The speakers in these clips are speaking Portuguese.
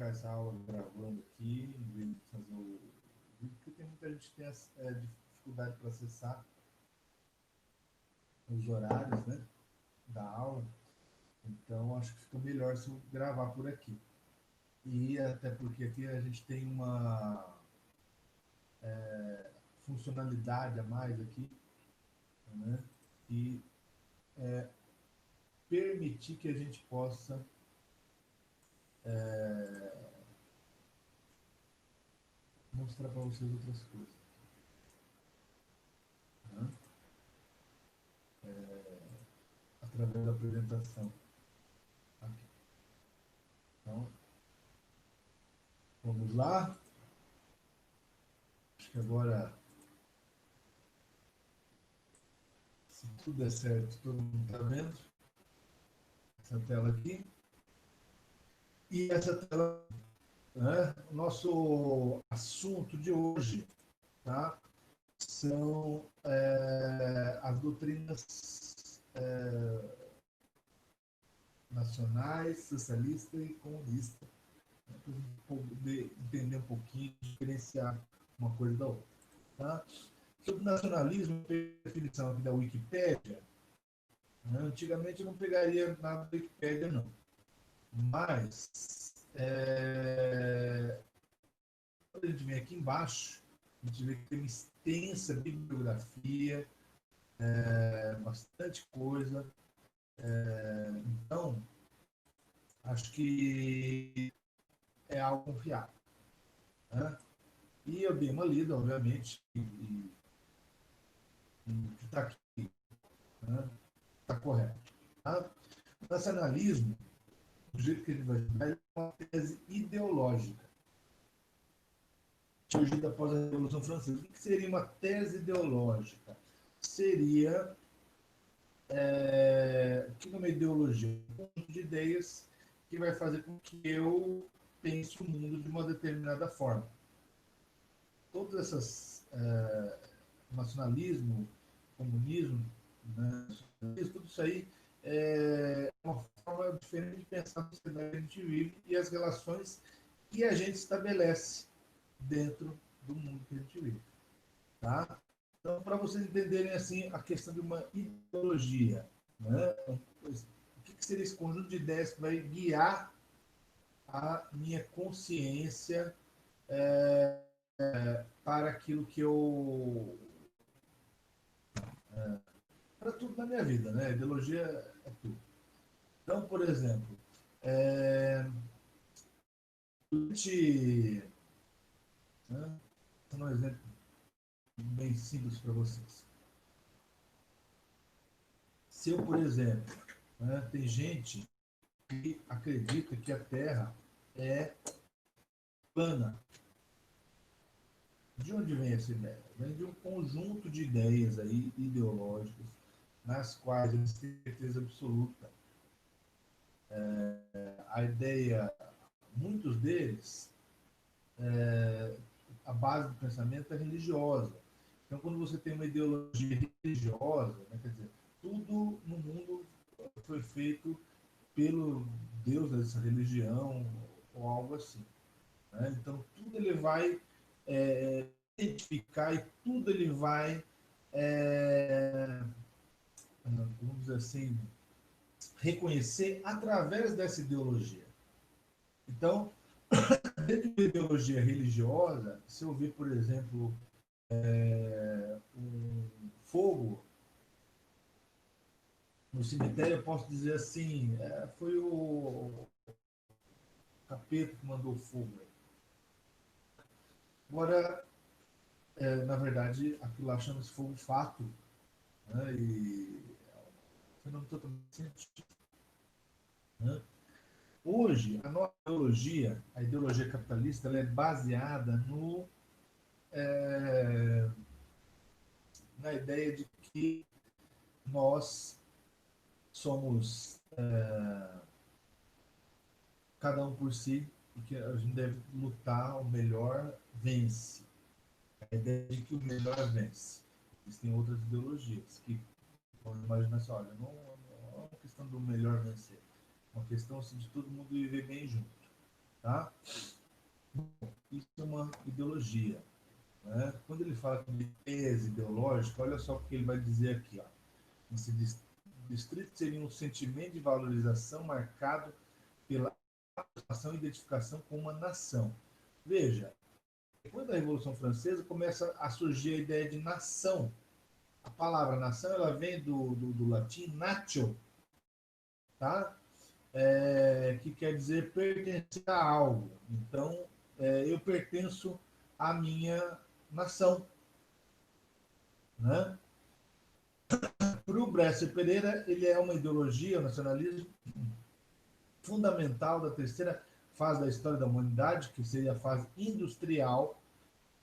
essa aula gravando aqui, em vez de fazer o vídeo, porque tem muita gente que tem dificuldade para acessar os horários, né, da aula. Então, acho que fica melhor se eu gravar por aqui. E até porque aqui a gente tem uma funcionalidade a mais aqui, né, e permitir que a gente possa mostrar para vocês outras coisas, né, através da apresentação. Aqui. Então, vamos lá. Acho que agora, se tudo der certo, todo mundo está vendo essa tela aqui. E essa tela, né, o nosso assunto de hoje, tá, são as doutrinas nacionais, socialista e comunista, né, para a gente poder entender um pouquinho, diferenciar uma coisa da outra. Tá? Sobre nacionalismo, a definição aqui da Wikipédia, né, antigamente eu não pegaria nada da Wikipédia, não. Mas, quando a gente vem aqui embaixo, a gente vê que tem uma extensa bibliografia, bastante coisa. Então, acho que é algo confiável. Né? E eu dei uma lida, obviamente, e o que está aqui está correto. Tá? O nacionalismo, do jeito que ele vai estudar, é uma tese ideológica, surgida após a Revolução Francesa. O que seria uma tese ideológica? Seria que numa ideologia, um conjunto de ideias que vai fazer com que eu pense o mundo de uma determinada forma. Todas essas nacionalismo, comunismo, né, tudo isso aí é uma forma diferente de pensar a sociedade que a gente vive e as relações que a gente estabelece dentro do mundo que a gente vive. Tá? Então, para vocês entenderem assim a questão de uma ideologia, né? O que seria esse conjunto de ideias que vai guiar a minha consciência para aquilo que eu para tudo na minha vida, né? A ideologia é tudo. Então, por exemplo, durante, né, vou dar um exemplo bem simples para vocês. Se eu, por exemplo, né, tem gente que acredita que a Terra é plana. De onde vem essa ideia? Vem de um conjunto de ideias aí, ideológicas, nas quais eu tenho certeza absoluta. A ideia, muitos deles, a base do pensamento é religiosa. Então, quando você tem uma ideologia religiosa, né, quer dizer, tudo no mundo foi feito pelo Deus dessa religião ou algo assim. Né? Então, tudo ele vai identificar e tudo ele vai, vamos dizer assim, reconhecer através dessa ideologia. Então, dentro da ideologia religiosa, se eu ver, por exemplo, um fogo no cemitério, eu posso dizer assim, foi o capeta que mandou o fogo. Agora, na verdade, aquilo lá chama-se fogo fato, né? E é um fenômeno totalmente científico. Né? Hoje, a nossa ideologia, a ideologia capitalista, ela é baseada na ideia de que nós somos cada um por si e que a gente deve lutar, o melhor vence. A ideia de que o melhor vence. Existem outras ideologias que vão imaginar assim, olha, não é uma questão do melhor vencer, é uma questão assim, de todo mundo viver bem junto. Tá? Isso é uma ideologia. Né? Quando ele fala de tese ideológica, olha só o que ele vai dizer aqui. Ó. Esse distrito seria um sentimento de valorização marcado pela ação e identificação com uma nação. Veja, depois da Revolução Francesa começa a surgir a ideia de nação. A palavra nação ela vem do latim natio, tá? Que quer dizer pertencer a algo. Então, eu pertenço à minha nação. Né? Para o Bresser Pereira, ele é uma ideologia, o nacionalismo, fundamental da terceira fase da história da humanidade, que seria a fase industrial,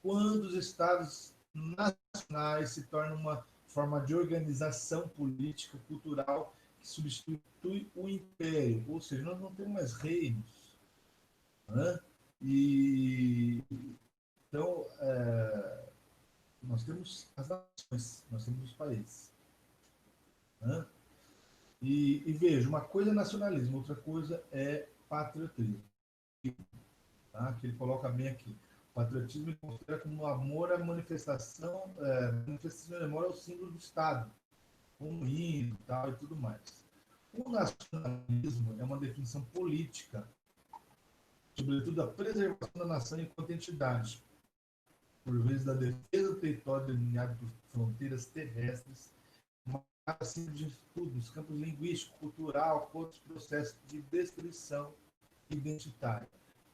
quando os estados nacionais se tornam uma forma de organização política, cultural, que substitui o império. Ou seja, nós não temos mais reinos. Né? E, então, nós temos as nações, nós temos os países. Né? E veja, uma coisa é nacionalismo, outra coisa é patriotismo. Tá? Que ele coloca bem aqui. O patriotismo ele considera como um amor à manifestação de amor ao símbolo do Estado, como o hino tal, e tudo mais. O nacionalismo é uma definição política, sobretudo a preservação da nação enquanto entidade, por vezes da defesa do território delineado por fronteiras terrestres, mas acima de tudo, nos campos linguístico, cultural, com outros processos de destruição identitária.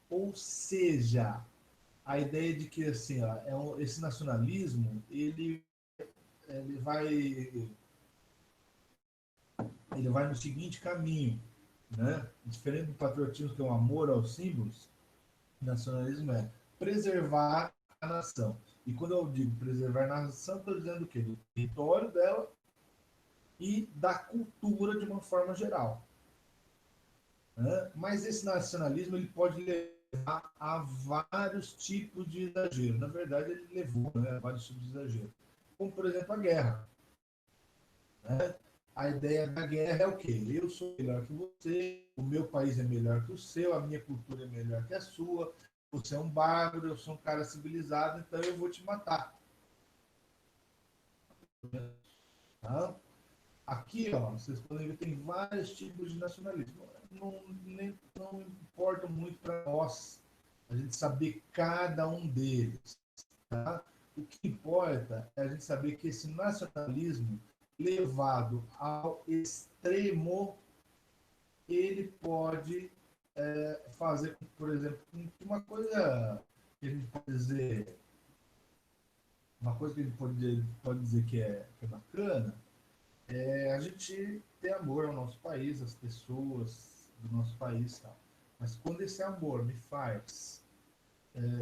Ou seja, a ideia de que assim, ó, esse nacionalismo ele vai ele vai no seguinte caminho, né? Diferente do patriotismo que é um amor aos símbolos, o nacionalismo é preservar a nação. E quando eu digo preservar a nação, estou dizendo o quê? Do território dela e da cultura de uma forma geral. Né? Mas esse nacionalismo ele pode levar a vários tipos de exagero. Na verdade, ele levou, né, a vários tipos de exagero. Como, por exemplo, a guerra. Né? A ideia da guerra é o quê? Eu sou melhor que você, o meu país é melhor que o seu, a minha cultura é melhor que a sua, você é um bárbaro, eu sou um cara civilizado, então eu vou te matar. Tá? Aqui, ó, vocês podem ver, tem vários tipos de nacionalismo. Não importa muito para nós a gente saber cada um deles. Tá? O que importa é a gente saber que esse nacionalismo levado ao extremo, ele pode fazer, por exemplo, uma coisa que a gente pode dizer, uma coisa que a gente pode dizer que é bacana, a gente ter amor ao nosso país, às pessoas do nosso país, tal. Mas quando esse amor me faz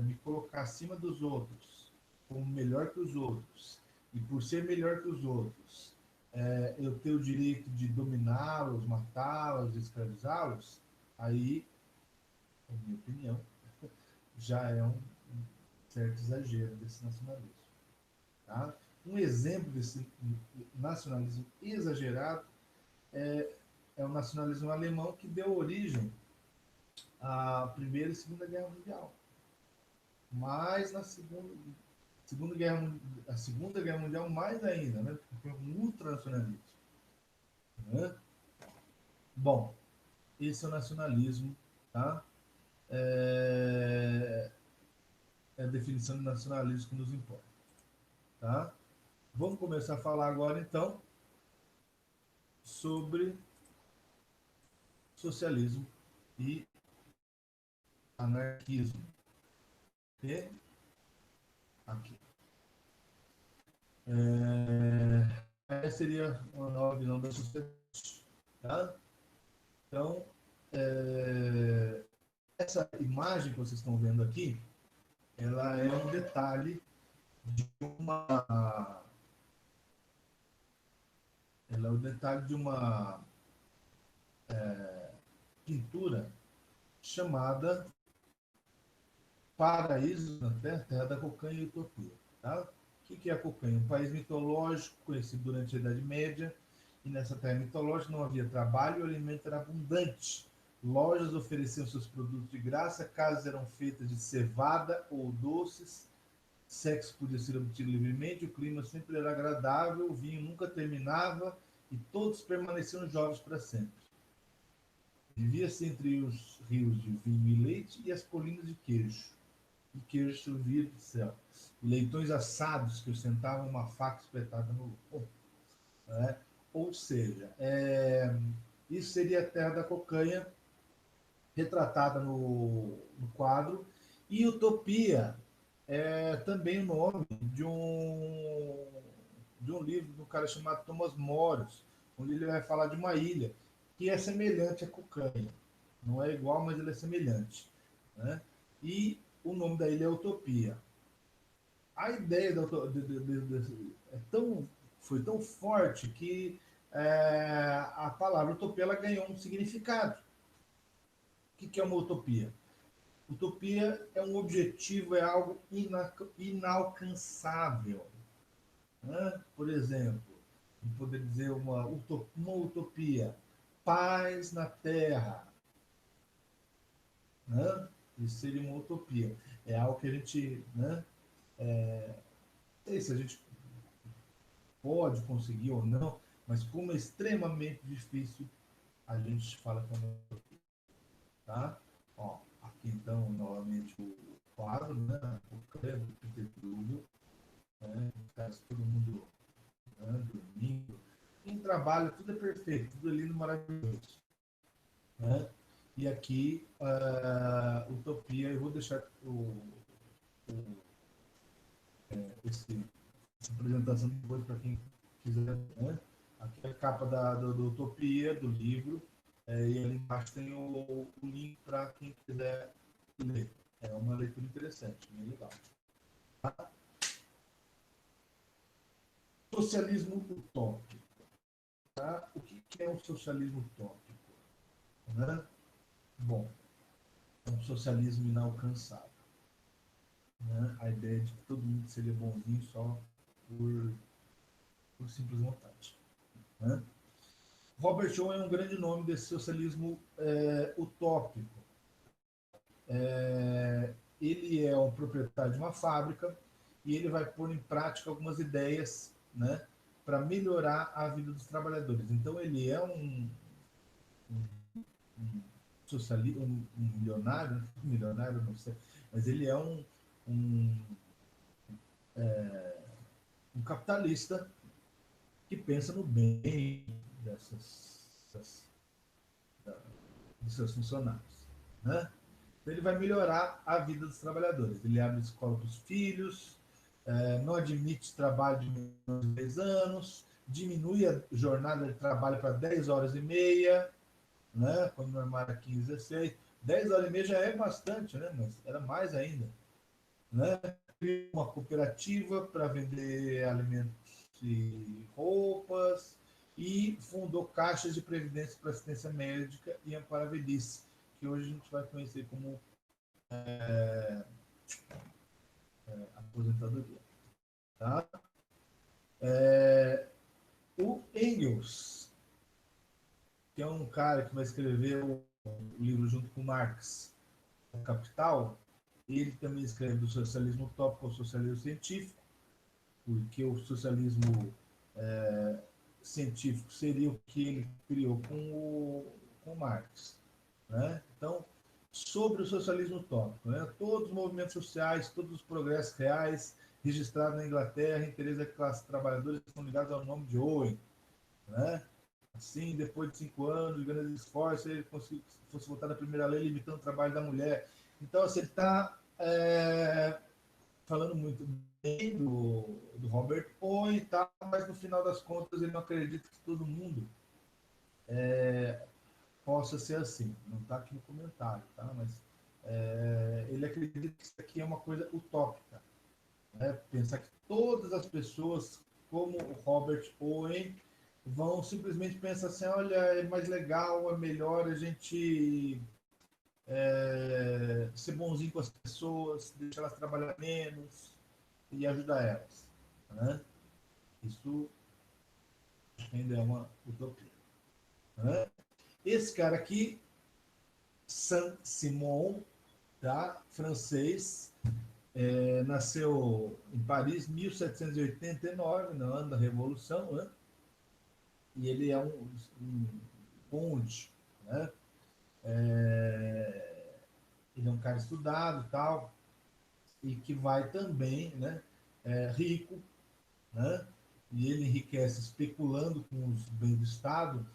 me colocar acima dos outros, como melhor que os outros, e por ser melhor que os outros, eu ter o direito de dominá-los, matá-los, escravizá-los, aí, na minha opinião, já é um certo exagero desse nacionalismo. Tá? Um exemplo desse nacionalismo exagerado é o nacionalismo alemão que deu origem à Primeira e Segunda Guerra Mundial. Mas na a Segunda Guerra Mundial mais ainda, né? Porque foi um ultranacionalismo. Né? Bom, esse é o nacionalismo, tá? É a definição de nacionalismo que nos importa, tá? Vamos começar a falar agora, então, sobre socialismo e anarquismo. E aqui. Essa seria uma nova visão da sociedade. Tá? Então, essa imagem que vocês estão vendo aqui, ela é um detalhe de uma. Ela é um detalhe de uma pintura chamada Paraíso na Terra, Terra da Cocanha e Utopia. Tá? O que é a Cocanha? Um país mitológico conhecido durante a Idade Média, e nessa terra mitológica não havia trabalho e o alimento era abundante, lojas ofereciam seus produtos de graça, casas eram feitas de cevada ou doces, sexo podia ser obtido livremente, o clima sempre era agradável, o vinho nunca terminava e todos permaneciam jovens para sempre. Vivia-se entre os rios de vinho e leite e as colinas de queijo. E queijo servia do céu. E leitões assados que ostentavam uma faca espetada no lombo. Né? Ou seja, isso seria a terra da cocanha, retratada no quadro. E Utopia é também o nome de um livro de um cara chamado Thomas Moros, onde ele vai falar de uma ilha que é semelhante à cocanha. Não é igual, mas ele é semelhante. Né? E o nome da ilha é Utopia. A ideia foi tão forte que a palavra utopia ela ganhou um significado. O que é uma utopia? Utopia é um objetivo, é algo inalcançável. Né? Por exemplo, poder dizer uma utopia, paz na Terra. Né? Isso seria uma utopia. É algo que a gente, né? Não sei se a gente pode conseguir ou não, mas como é extremamente difícil, a gente fala que é uma utopia. Tá? Ó, aqui então, novamente, o quadro, né? O credo do Peter Bruegel, né? Todo mundo, né? Dormindo. Em trabalho, tudo é perfeito, tudo é lindo, maravilhoso. Né? E aqui, Utopia, eu vou deixar essa apresentação depois para quem quiser. Né? Aqui é a capa do Utopia, do livro, e ali embaixo tem o link para quem quiser ler. É uma leitura interessante, bem legal. Tá? Socialismo utópico. Tá? O que é um socialismo utópico? Né? Bom, é um socialismo inalcançável. Né? A ideia de que todo mundo seria bonzinho só por simples vontade. Né? Robert Owen é um grande nome desse socialismo utópico. Ele é um proprietário de uma fábrica e ele vai pôr em prática algumas ideias, né, para melhorar a vida dos trabalhadores. Então ele é um socialista, um milionário, não sei, mas ele é um, um capitalista que pensa no bem dessas, dos seus funcionários, né? Então, ele vai melhorar a vida dos trabalhadores. Ele abre escola para os filhos, não admite trabalho de menos de 10 anos, diminui a jornada de trabalho para 10 horas e meia, né? Quando normal era 15, 16. 10 horas e meia já é bastante, né? Mas era mais ainda. Né? Uma cooperativa para vender alimentos e roupas e fundou caixas de previdência para assistência médica e amparo à velhice, que hoje a gente vai conhecer como aposentadoria. Tá? O Engels, que é um cara que vai escrever o livro junto com Marx, O Capital, ele também escreve do socialismo utópico ao socialismo científico, porque o socialismo científico seria o que ele criou com Marx. Né? Então, sobre o socialismo utópico, né? Todos os movimentos sociais, todos os progressos reais registrados na Inglaterra, interesse da classe trabalhadora, estão ligados ao nome de Owen. Né? Assim, depois de 5 anos de grandes esforços, ele conseguiu fosse votar a primeira lei limitando o trabalho da mulher. Então, assim, ele está falando muito bem do Robert Owen e tal, mas no final das contas ele não acredita que todo mundo possa ser assim. Não está aqui no comentário, tá? Mas ele acredita que isso aqui é uma coisa utópica. Né? Pensar que todas as pessoas, como o Robert Owen, vão simplesmente pensar assim, olha, é mais legal, é melhor a gente ser bonzinho com as pessoas, deixar elas trabalhar menos e ajudar elas. Né? Isso ainda é uma utopia. Né? Esse cara aqui Saint-Simon, tá? Francês, nasceu em Paris em 1789, no ano da Revolução, né? E ele é um conde, né? Ele é um cara estudado, tal, e que vai também, né? Rico, né? E ele enriquece especulando com os bens do Estado,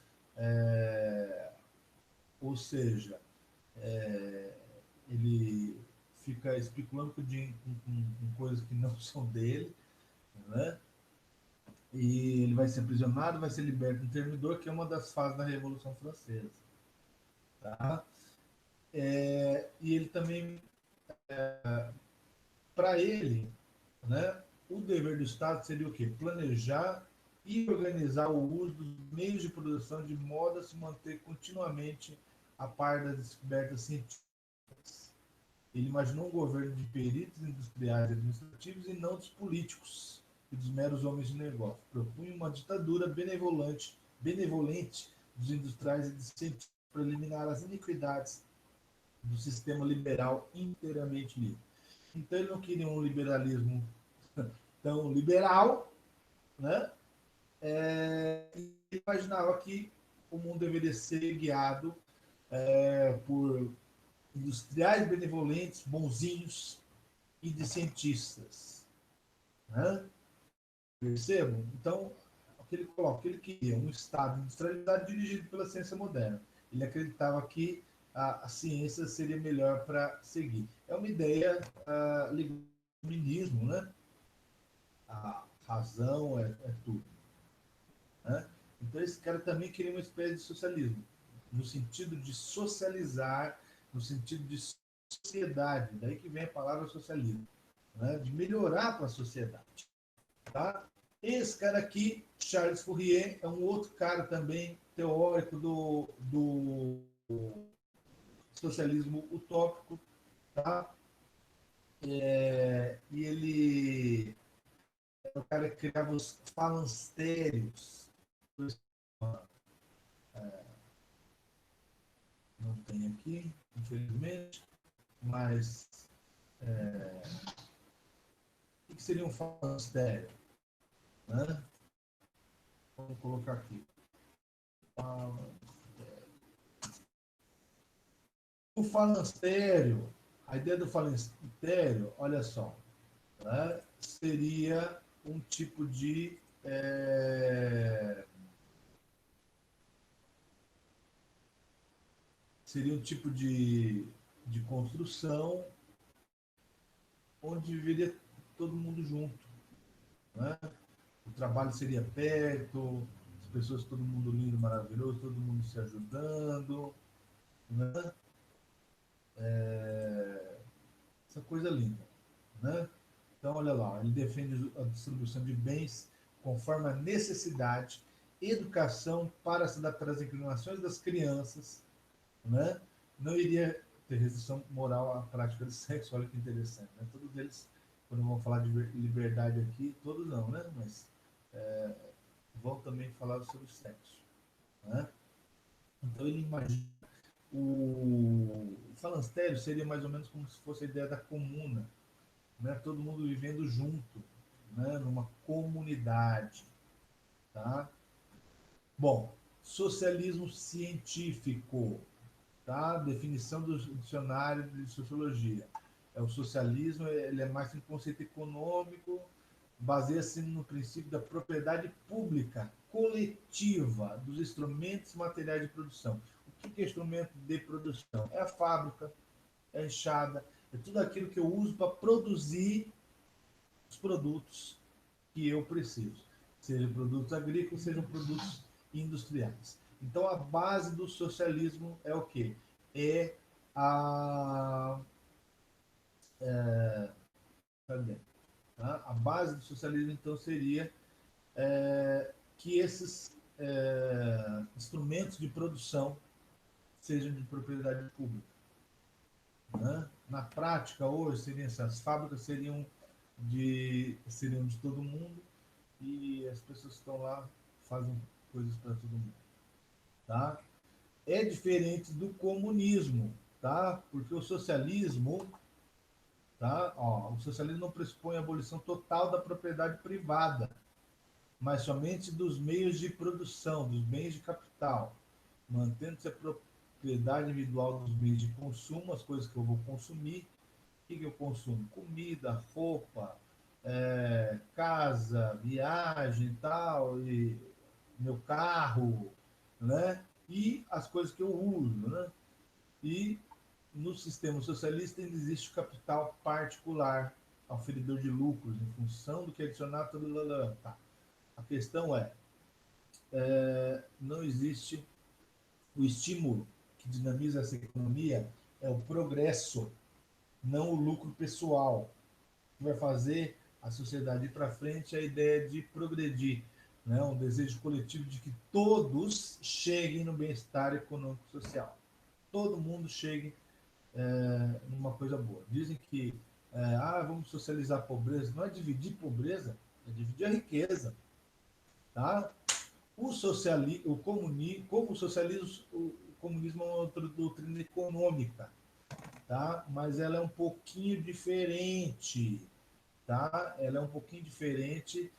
ou seja, ele fica especulando com coisas que não são dele, né? E ele vai ser aprisionado, vai ser liberto no Termidor, que é uma das fases da Revolução Francesa. Tá? E ele também, para ele, né, o dever do Estado seria o quê? Planejar e organizar o uso dos meios de produção de modo a se manter continuamente a par das descobertas científicas. Ele imaginou um governo de peritos industriais e administrativos e não dos políticos e dos meros homens de negócio. Propunha uma ditadura benevolente dos industriais e dos científicos para eliminar as iniquidades do sistema liberal inteiramente livre. Então ele não queria um liberalismo tão liberal, né? Ele imaginava que o mundo deveria ser guiado por industriais benevolentes, bonzinhos e de cientistas. Né? Percebam? Então, o que ele coloca, que ele queria um Estado industrializado dirigido pela ciência moderna. Ele acreditava que a ciência seria melhor para seguir. É uma ideia ligada ao feminismo, né? A razão é tudo. Né? Então, esse cara também queria uma espécie de socialismo, no sentido de socializar, no sentido de sociedade, daí que vem a palavra socialismo, né? De melhorar para a sociedade. Tá? Esse cara aqui, Charles Fourier, é um outro cara também teórico do socialismo utópico, tá? E ele é o cara que criava os falancérios. Não tem aqui, infelizmente, mas o que seria um falancério? Né? Vamos colocar aqui. O falancério, a ideia do falancério, olha só, né? Seria um tipo de seria um tipo de construção onde viveria todo mundo junto, né? O trabalho seria perto, as pessoas, todo mundo lindo, maravilhoso, todo mundo se ajudando, né? Essa coisa linda, né? Então, olha lá, ele defende a distribuição de bens conforme a necessidade, educação para se adaptar às inclinações das crianças, né? Não iria ter restrição moral à prática de sexo, olha que interessante, né? Todos eles, quando vão falar de liberdade aqui, todos não, né? Mas vão também falar sobre sexo, né? Então ele imagina o falanstério seria mais ou menos como se fosse a ideia da comuna, né? Todo mundo vivendo junto, né? Numa comunidade, tá? Bom, socialismo científico, tá? Definição do dicionário de sociologia. O socialismo ele é mais um conceito econômico, baseia-se no princípio da propriedade pública, coletiva, dos instrumentos materiais de produção. O que é instrumento de produção? É a fábrica, é a enxada, é tudo aquilo que eu uso para produzir os produtos que eu preciso, sejam produtos agrícolas, sejam produtos industriais. Então, a base do socialismo é o quê? É a. Cadê? Tá? A base do socialismo, então, seria que esses instrumentos de produção sejam de propriedade pública. Né? Na prática, hoje, seriam essas fábricas seriam de todo mundo e as pessoas que estão lá fazem coisas para todo mundo. Tá? É diferente do comunismo. tá? Porque o socialismo, tá? Ó, o socialismo não pressupõe a abolição total da propriedade privada, mas somente dos meios de produção, dos bens de capital, mantendo-se a propriedade individual dos bens de consumo, as coisas que eu vou consumir. O que eu consumo? Comida, roupa, casa, viagem e tal, e meu carro, né? E as coisas que eu uso, né? E no sistema socialista ainda existe o capital particular, oferidor de lucros, em função do que adicionar tudo. Tá. A questão não existe o estímulo que dinamiza essa economia, é o progresso, não o lucro pessoal, que vai fazer a sociedade ir para frente, a ideia de progredir, né? Um desejo coletivo de que todos cheguem no bem-estar econômico e social. Todo mundo chegue numa coisa boa. Dizem que vamos socializar a pobreza. Não é dividir pobreza, é dividir a riqueza. Tá? Como o comunismo é uma outra doutrina econômica, tá? Mas ela é um pouquinho diferente, tá? Ela é um pouquinho diferente,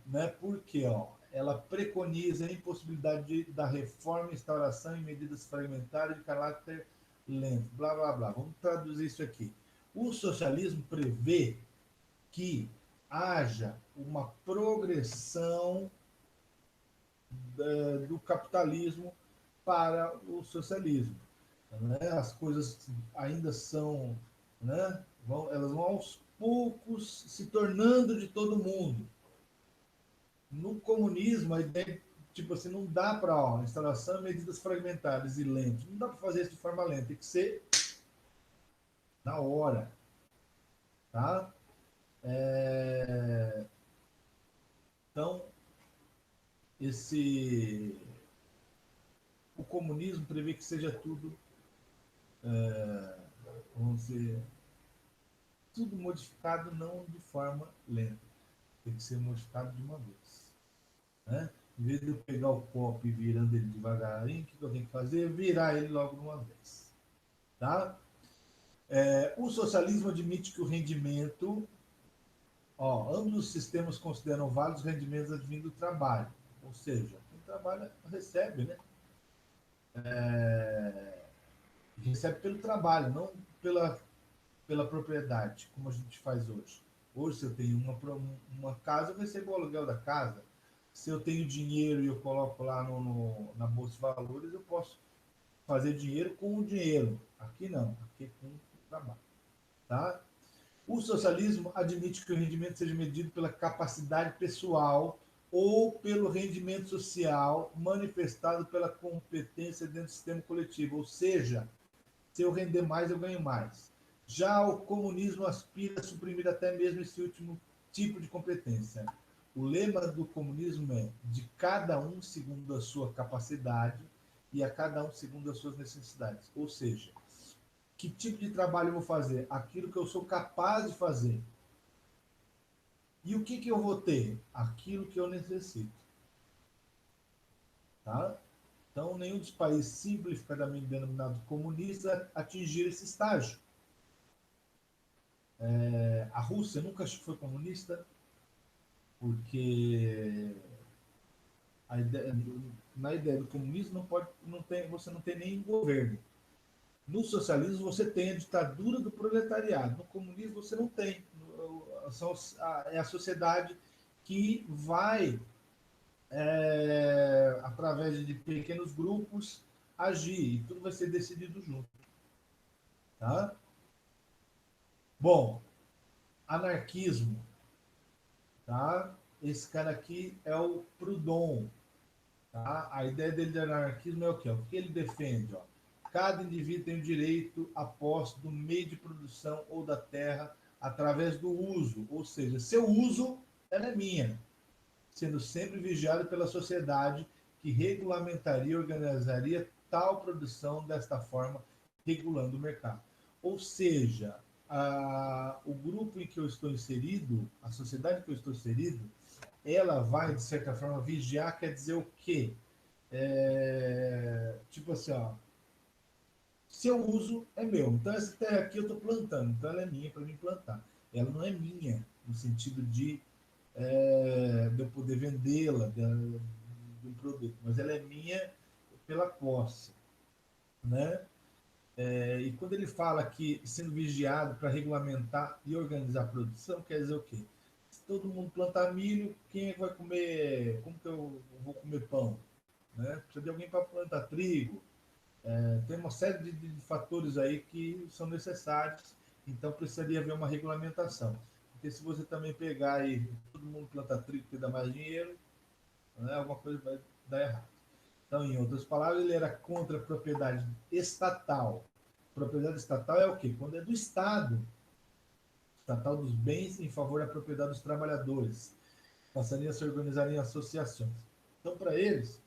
né? Porque, ó, ela preconiza a impossibilidade da reforma, instauração e medidas fragmentárias de caráter lento, blá, blá, blá. Vamos traduzir isso aqui. O socialismo prevê que haja uma progressão do capitalismo para o socialismo. Né? As coisas ainda são, né? Elas vão aos poucos se tornando de todo mundo. No comunismo, a ideia, tipo assim, não dá para instalação de medidas fragmentárias e lentas. Não dá para fazer isso de forma lenta, tem que ser na hora, tá? Então, esse o comunismo prevê que seja tudo, vamos dizer, tudo modificado não de forma lenta, tem que ser modificado de uma vez, né? Em vez de eu pegar o copo e virando ele devagarinho, o que eu tenho que fazer? Virar ele logo de uma vez, tá? O socialismo admite que o rendimento, ambos os sistemas consideram válidos rendimentos advindos do trabalho, ou seja, quem trabalha recebe, né? Recebe pelo trabalho, não pela propriedade, como a gente faz hoje. Hoje, se eu tenho uma casa, eu recebo o aluguel da casa. Se eu tenho dinheiro e eu coloco lá na Bolsa de Valores, eu posso fazer dinheiro com o dinheiro. Aqui não, aqui é com o trabalho. Tá? O socialismo admite que o rendimento seja medido pela capacidade pessoal ou pelo rendimento social manifestado pela competência dentro do sistema coletivo. Ou seja, se eu render mais, eu ganho mais. Já o comunismo aspira a suprimir até mesmo esse último tipo de competência. O lema do comunismo é de cada um segundo a sua capacidade e a cada um segundo as suas necessidades. Ou seja, que tipo de trabalho eu vou fazer? Aquilo que eu sou capaz de fazer. E o que eu vou ter? Aquilo que eu necessito. Tá? Então, nenhum dos países simplificadamente denominados comunistas atingiram esse estágio. A Rússia nunca foi comunista, porque na ideia do comunismo você não tem nem governo. No socialismo você tem a ditadura do proletariado. No comunismo você não tem. É a sociedade que vai, através de pequenos grupos, agir. E tudo vai ser decidido junto. Tá? Bom, anarquismo. Tá? Esse cara aqui é o Proudhon. Tá? A ideia dele de anarquismo é o quê? O que ele defende? Ó? Cada indivíduo tem o direito à posse do meio de produção ou da terra através do uso. Ou seja, se eu uso, ela é minha, sendo sempre vigiado pela sociedade que regulamentaria e organizaria tal produção desta forma, regulando o mercado. Ou seja, o grupo em que eu estou inserido, a sociedade em que eu estou inserido, ela vai, de certa forma, vigiar, quer dizer o quê? Tipo assim, ó, Se eu uso, é meu. Então, essa terra aqui eu estou plantando, então ela é minha para mim plantar. Ela não é minha, no sentido de eu poder vendê-la de um produto, mas ela é minha pela posse, né? E quando ele fala que sendo vigiado para regulamentar e organizar a produção, quer dizer o quê? Se todo mundo plantar milho, quem é que vai comer? Como que eu vou comer pão? Né? Precisa de alguém para plantar trigo. Tem uma série de fatores aí que são necessários, então precisaria haver uma regulamentação. Porque se você também pegar e todo mundo plantar trigo porque dá mais dinheiro, né, alguma coisa vai dar errado. Então, em outras palavras, ele era contra a propriedade estatal. Propriedade estatal é o quê? Quando é do Estado, estatal dos bens em favor da propriedade dos trabalhadores. Passariam a se organizar em associações. Então, para eles,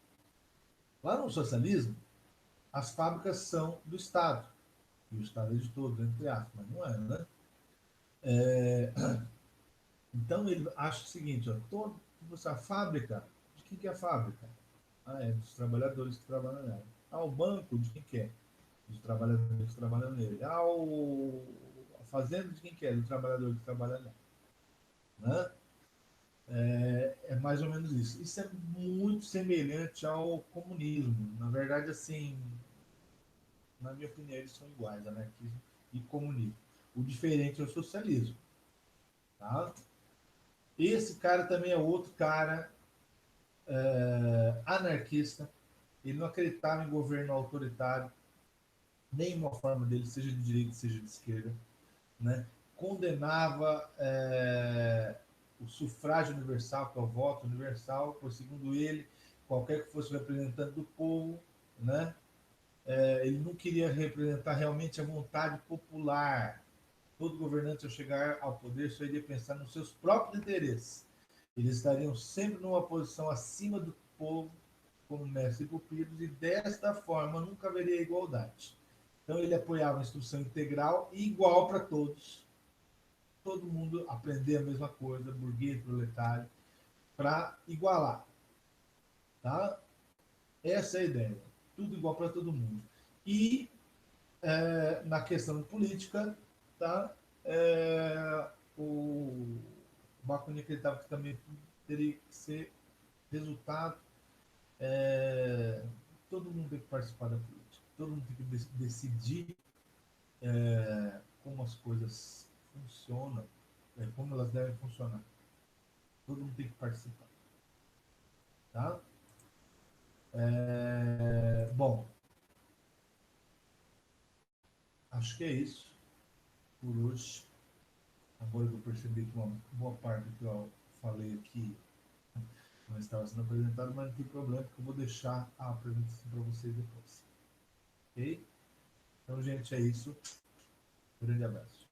lá no socialismo, as fábricas são do Estado. E o Estado é de todos, entre aspas, mas não é, né? Então, ele acha o seguinte, ó, a fábrica, de quem que é a fábrica? Ah, é dos trabalhadores que trabalham nela. Ah, o banco, de quem que é? Dos trabalhadores que trabalham nele. Ah, a fazenda, de quem que é? Do trabalhador que trabalha nela. Né? É mais ou menos isso. Isso é muito semelhante ao comunismo. Na verdade, assim, na minha opinião, eles são iguais, anarquismo e comunismo. O diferente é o socialismo. Tá? Esse cara também é outro cara anarquista. Ele não acreditava em governo autoritário, nenhuma forma dele, seja de direita, seja de esquerda. Né? Condenava o sufrágio universal, que é o voto universal, por segundo ele, qualquer que fosse o representante do povo, né? Ele não queria representar realmente a vontade popular. Todo governante, ao chegar ao poder, só iria pensar nos seus próprios interesses. Eles estariam sempre numa posição acima do povo, como mestres e pupilos, e desta forma nunca haveria igualdade. Então ele apoiava a instrução integral e igual para todos, todo mundo aprender a mesma coisa, burguês, proletário, para igualar. Tá? Essa é a ideia. Tudo igual para todo mundo. E na questão política, tá? O Bakunin acreditava que também teria que ser resultado. Todo mundo tem que participar da política. Todo mundo tem que decidir como as coisas funcionam, como elas devem funcionar. Todo mundo tem que participar. Tá? Bom, acho que é isso por hoje. Agora que eu percebi que uma boa parte do que eu falei aqui não estava sendo apresentado, mas não tem problema, porque eu vou deixar a apresentação para vocês depois. Ok? Então, gente, é isso. Grande abraço.